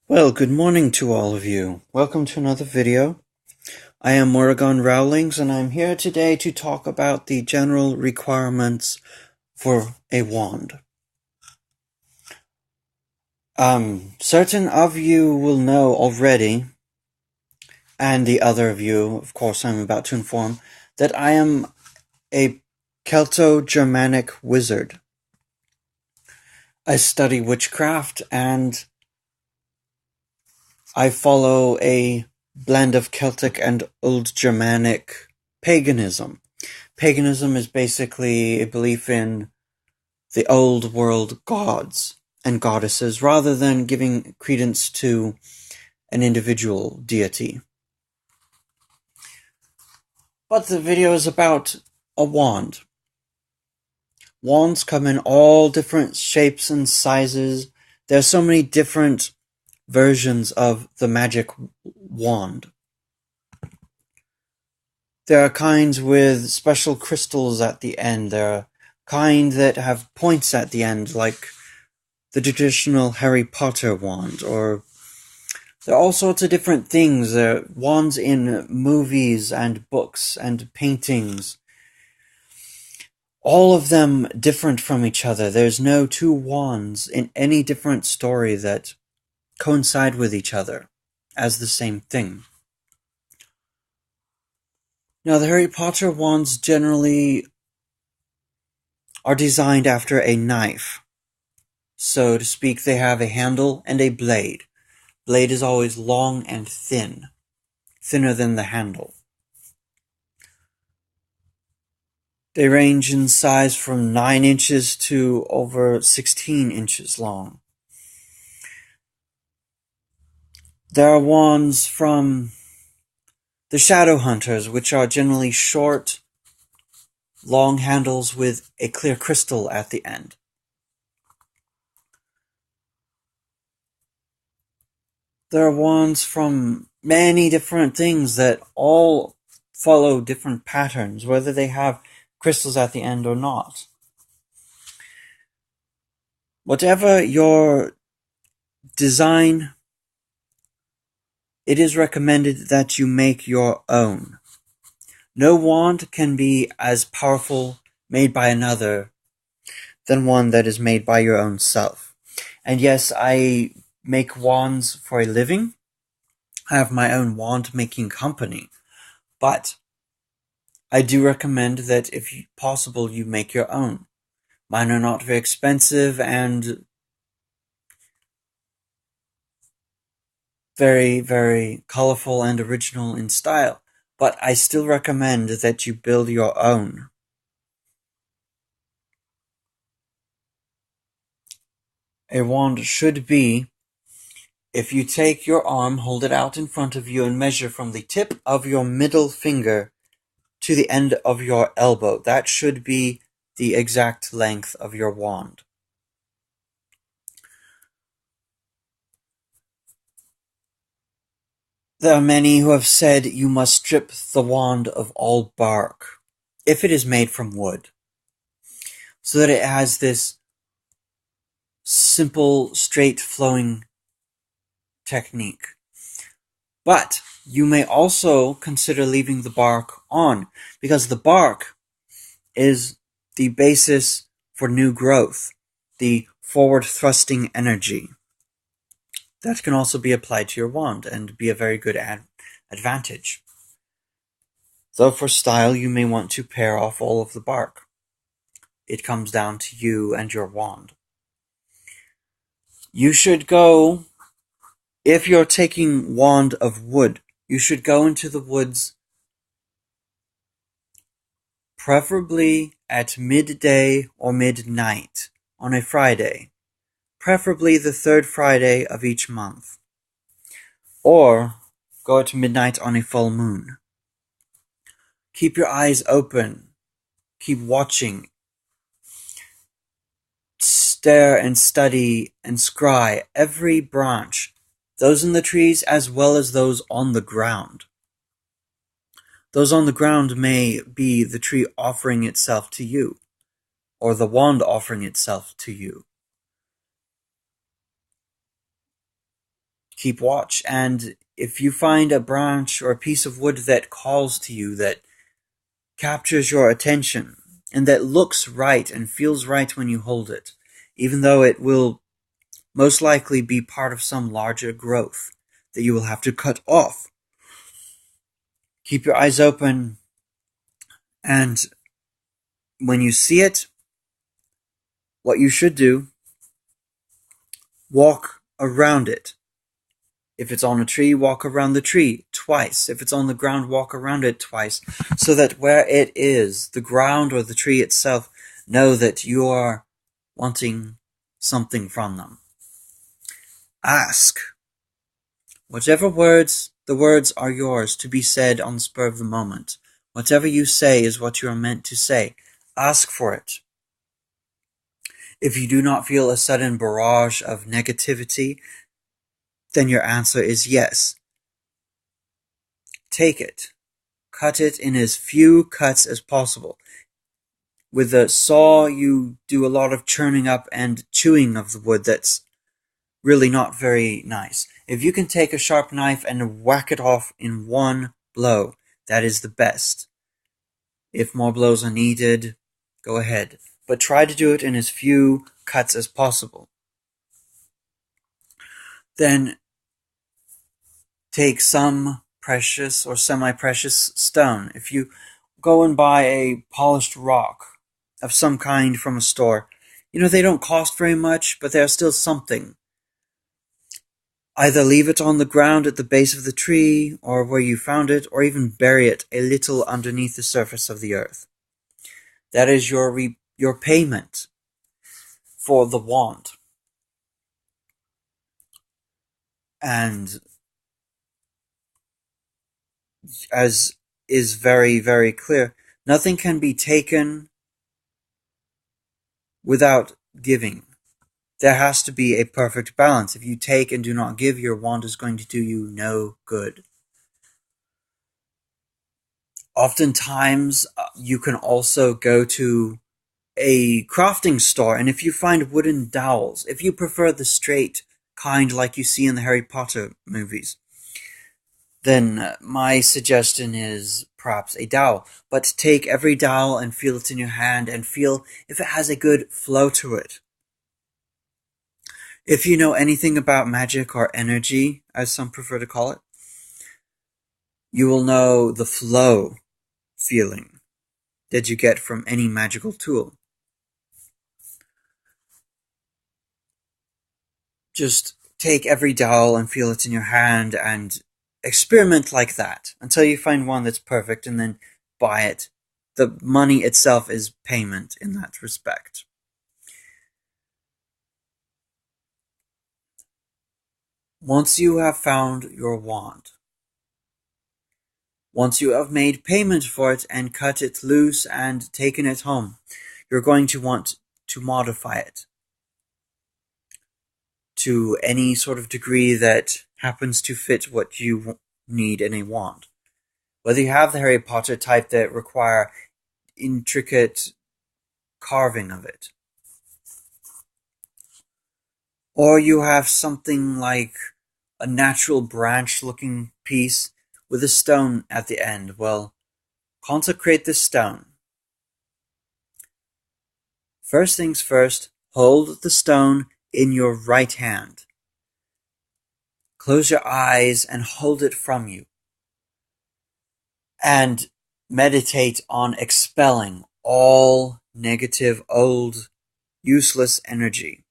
Well, good morning to all of you. Welcome to another video. I am Morr'gán Rowlings, and I'm here today to talk about the general requirements for a wand. Certain of you will know already, and the other of you, of course, I'm about to inform, that I am a Celto-Germanic wizard. I study witchcraft, and I follow a blend of Celtic and Old Germanic paganism. Paganism is basically a belief in the old world gods and goddesses rather than giving credence to an individual deity. But the video is about a wand. Wands come in all different shapes and sizes. There are so many different versions of the magic wand. There are kinds with special crystals at the end. There are kind that have points at the end, like the traditional Harry Potter wand, or there are all sorts of different things. There are wands in movies and books and paintings. All of them different from each other. There's no two wands in any different story that coincide with each other as the same thing. Now, the Harry Potter wands generally are designed after a knife. So to speak, they have a handle and a blade. Blade is always long and thin, thinner than the handle. They range in size from 9 inches to over 16 inches long. There are wands from the shadow hunters, which are generally short, long handles with a clear crystal at the end. There are wands from many different things that all follow different patterns, whether they have crystals at the end or not. Whatever your design, it is recommended that you make your own. No wand can be as powerful made by another than one that is made by your own self. And yes, I make wands for a living. I have my own wand making company. But I do recommend that if possible you make your own. Mine are not very expensive and very, very colorful and original in style, but I still recommend that you build your own. A wand should be, if you take your arm, hold it out in front of you and measure from the tip of your middle finger to the end of your elbow. That should be the exact length of your wand. There are many who have said you must strip the wand of all bark, if it is made from wood, so that it has this simple, straight flowing technique. But you may also consider leaving the bark on, because the bark is the basis for new growth, the forward thrusting energy. That can also be applied to your wand and be a very good advantage. Though for style, you may want to pare off all of the bark. It comes down to you and your wand. You should go, if you're taking wand of wood, you should go into the woods preferably at midday or midnight on a Friday, preferably the third Friday of each month, or go at midnight on a full moon. Keep your eyes open, keep watching, stare and study and scry every branch, those in the trees as well as those on the ground. Those on the ground may be the tree offering itself to you. or the wand offering itself to you. Keep watch, and if you find a branch or a piece of wood that calls to you, that captures your attention, and that looks right and feels right when you hold it, even though it will most likely be part of some larger growth that you will have to cut off, keep your eyes open, and when you see it, what you should do, walk around it. If it's on a tree, walk around the tree twice. If it's on the ground, walk around it twice, so that where it is, the ground or the tree itself, know that you are wanting something from them. Ask. Whatever words, the words are yours to be said on the spur of the moment. Whatever you say is what you are meant to say. Ask for it. If you do not feel a sudden barrage of negativity, then your answer is yes. Take it. Cut it in as few cuts as possible. With a saw, you do a lot of churning up and chewing of the wood that's really not very nice. If you can take a sharp knife and whack it off in one blow, that is the best. If more blows are needed, go ahead. But try to do it in as few cuts as possible. Then take some precious or semi-precious stone. If you go and buy a polished rock of some kind from a store, they don't cost very much, but they're still something. Either leave it on the ground at the base of the tree, or where you found it, or even bury it a little underneath the surface of the earth. That is your payment for the wand. And as is very, very clear, nothing can be taken without giving. There has to be a perfect balance. If you take and do not give, your wand is going to do you no good. Oftentimes, you can also go to a crafting store, and if you find wooden dowels, if you prefer the straight kind like you see in the Harry Potter movies, then my suggestion is perhaps a dowel. But take every dowel and feel it in your hand and feel if it has a good flow to it. If you know anything about magic or energy, as some prefer to call it, you will know the flow feeling that you get from any magical tool. Just take every dowel and feel it in your hand and experiment like that until you find one that's perfect, and then buy it. The money itself is payment in that respect. Once you have found your wand, once you have made payment for it and cut it loose and taken it home, you're going to want to modify it to any sort of degree that happens to fit what you need in a wand. Whether you have the Harry Potter type that require intricate carving of it, or you have something like a natural branch-looking piece with a stone at the end, well, consecrate this stone. First things first, hold the stone in your right hand. Close your eyes and hold it from you. And meditate on expelling all negative, old, useless energy.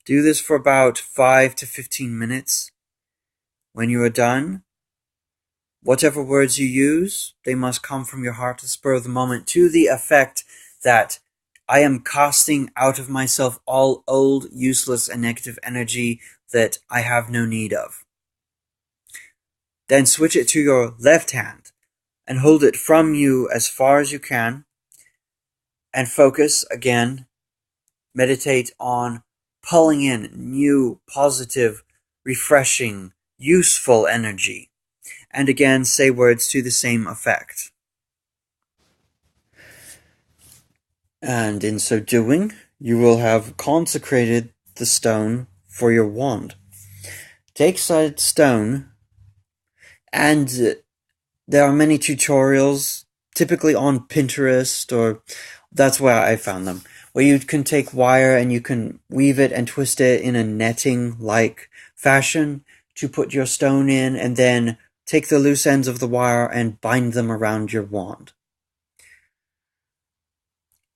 Do this for about 5 to 15 minutes. When you are done, whatever words you use, they must come from your heart to spur of the moment, to the effect that I am casting out of myself all old, useless, and negative energy that I have no need of. Then switch it to your left hand and hold it from you as far as you can, and focus again, meditate on pulling in new, positive, refreshing, useful energy, and again say words to the same effect. And in so doing, you will have consecrated the stone for your wand. Take said stone, and there are many tutorials, typically on Pinterest, or that's where I found them, where you can take wire and you can weave it and twist it in a netting-like fashion to put your stone in, and then take the loose ends of the wire and bind them around your wand.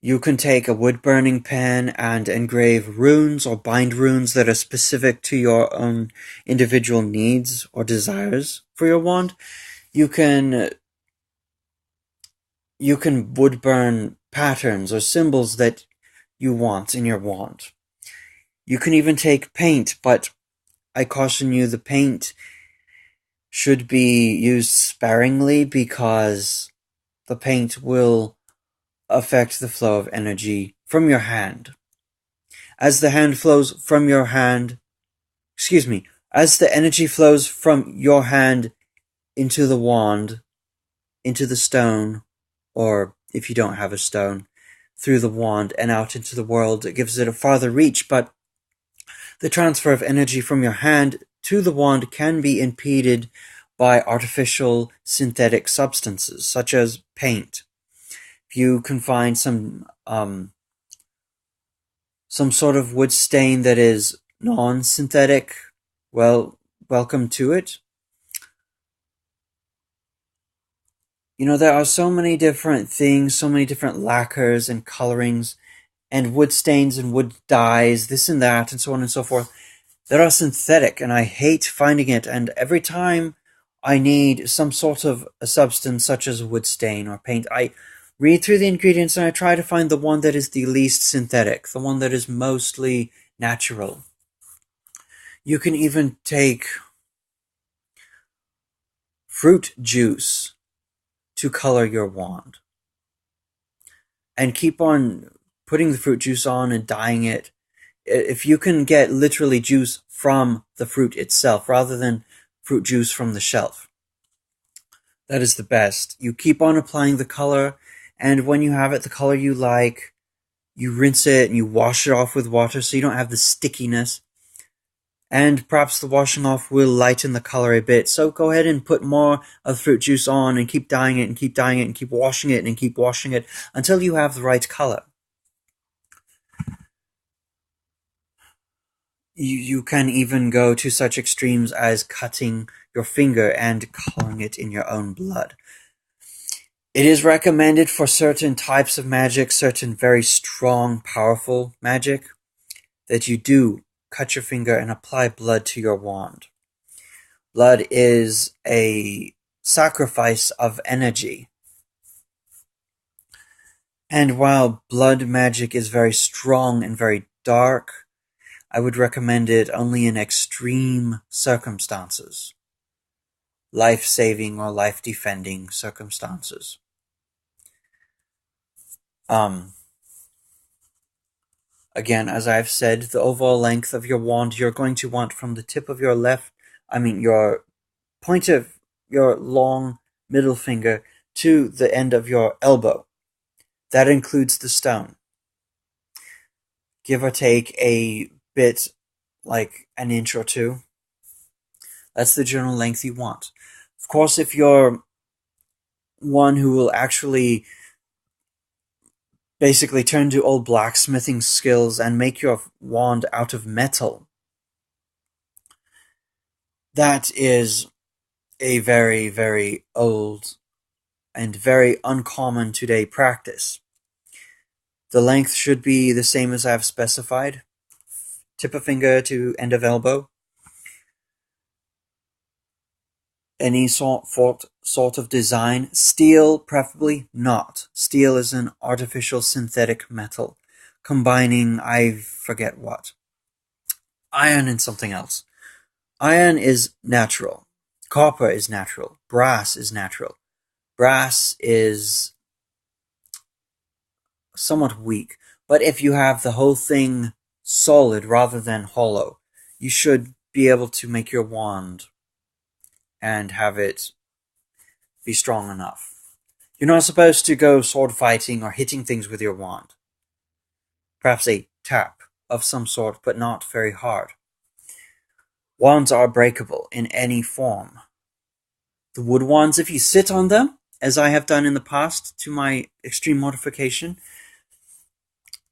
You can take a wood-burning pen and engrave runes or bind runes that are specific to your own individual needs or desires for your wand. You can wood burn patterns or symbols that you want in your wand. You can even take paint, but I caution you, the paint should be used sparingly because the paint will affect the flow of energy from your hand. As the hand flows from your hand, as the energy flows from your hand into the wand, into the stone, or if you don't have a stone, through the wand and out into the world, it gives it a farther reach, but the transfer of energy from your hand to the wand can be impeded by artificial synthetic substances, such as paint. If you can find some sort of wood stain that is non-synthetic, well, welcome to it. You know, there are so many different things, so many different lacquers and colorings, and wood stains and wood dyes, this and that, and so on and so forth, that are synthetic, and I hate finding it, and every time I need some sort of a substance such as wood stain or paint, I read through the ingredients and I try to find the one that is the least synthetic, the one that is mostly natural. You can even take fruit juice to color your wand, and keep on putting the fruit juice on and dyeing it. If you can get literally juice from the fruit itself rather than fruit juice from the shelf, that is the best. You keep on applying the color, and when you have it the color you like, you rinse it and you wash it off with water so you don't have the stickiness, and perhaps the washing off will lighten the color a bit. So go ahead and put more of the fruit juice on and keep dyeing it and keep dyeing it and keep washing it and keep washing it until you have the right color. You can even go to such extremes as cutting your finger and coloring it in your own blood. It is recommended for certain types of magic, certain very strong, powerful magic, that you do cut your finger and apply blood to your wand. Blood is a sacrifice of energy. And while blood magic is very strong and very dark, I would recommend it only in extreme circumstances. Life-saving or life-defending circumstances. Again, as I've said, the overall length of your wand you're going to want from the tip of your your point of your long middle finger to the end of your elbow. That includes the stone. Give or take a bit, like an inch or two. That's the general length you want. Of course, if you're one who will actually basically turn to old blacksmithing skills and make your wand out of metal, that is a very, very old and very uncommon today practice. The length should be the same as I've specified. Tip of finger to end of elbow. Any sort of design. Steel, preferably not. Steel is an artificial synthetic metal, combining I forget what. Iron and something else. Iron is natural. Copper is natural. Brass is natural. Brass is somewhat weak, but if you have the whole thing solid rather than hollow, you should be able to make your wand and have it be strong enough. You're not supposed to go sword fighting or hitting things with your wand. perhaps a tap of some sort, but not very hard. Wands are breakable in any form. The wood wands, if you sit on them, as I have done in the past to my extreme mortification,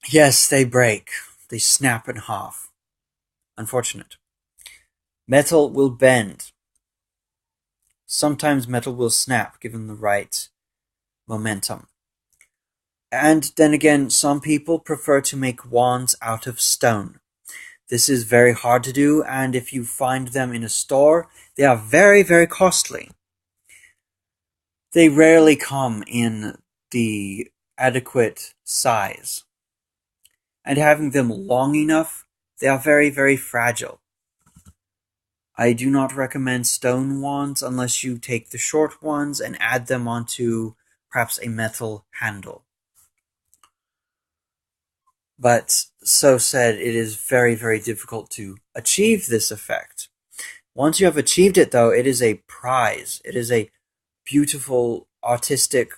yes, they break. They snap in half. Unfortunate. Metal will bend. Sometimes metal will snap given the right momentum. And then again, some people prefer to make wands out of stone. This is very hard to do, and if you find them in a store, they are very, very costly. They rarely come in the adequate size. And having them long enough, they are very, very fragile. I do not recommend stone wands unless you take the short ones and add them onto perhaps a metal handle. But so said, it is very, very difficult to achieve this effect. Once you have achieved it, though, it is a prize. It is a beautiful, artistic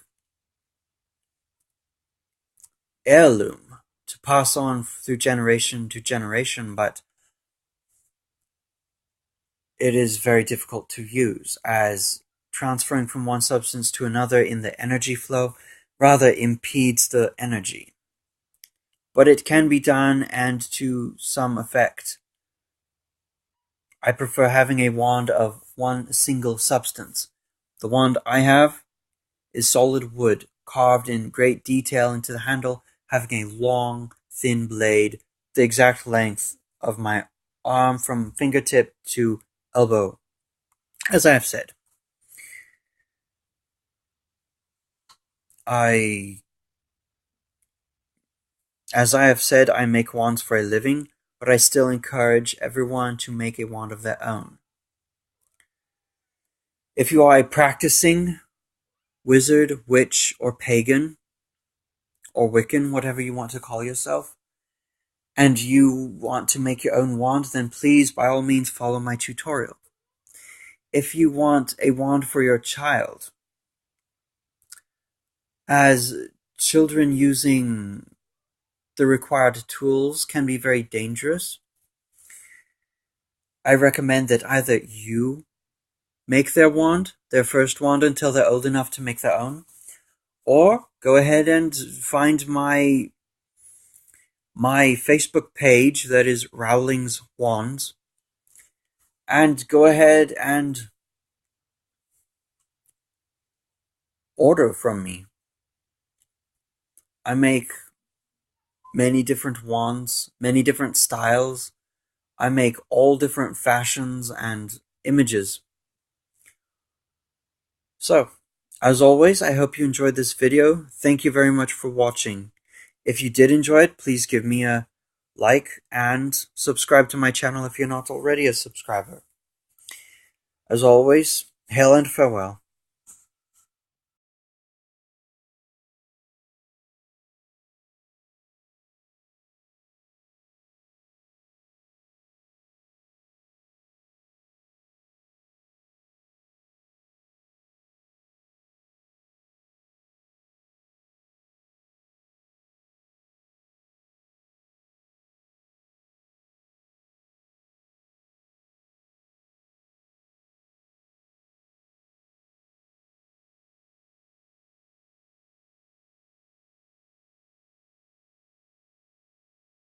heirloom to pass on through generation to generation, but it is very difficult to use, as transferring from one substance to another in the energy flow rather impedes the energy. But it can be done, and to some effect. I prefer having a wand of one single substance. The wand I have is solid wood, carved in great detail into the handle, having a long, thin blade, the exact length of my arm from fingertip to elbow, as I have said. As I have said, I make wands for a living, but I still encourage everyone to make a wand of their own. If you are a practicing wizard, witch, or pagan, or Wiccan, whatever you want to call yourself, and you want to make your own wand, then please, by all means, follow my tutorial. If you want a wand for your child, as children using the required tools can be very dangerous, I recommend that either you make their wand, their first wand, until they're old enough to make their own, or go ahead and find my Facebook page, that is Rowling's Wands, and go ahead and order from me. I make many different wands, many different styles. I make all different fashions and images. So, as always, I hope you enjoyed this video. Thank you very much for watching. If you did enjoy it, please give me a like and subscribe to my channel if you're not already a subscriber. As always, hail and farewell.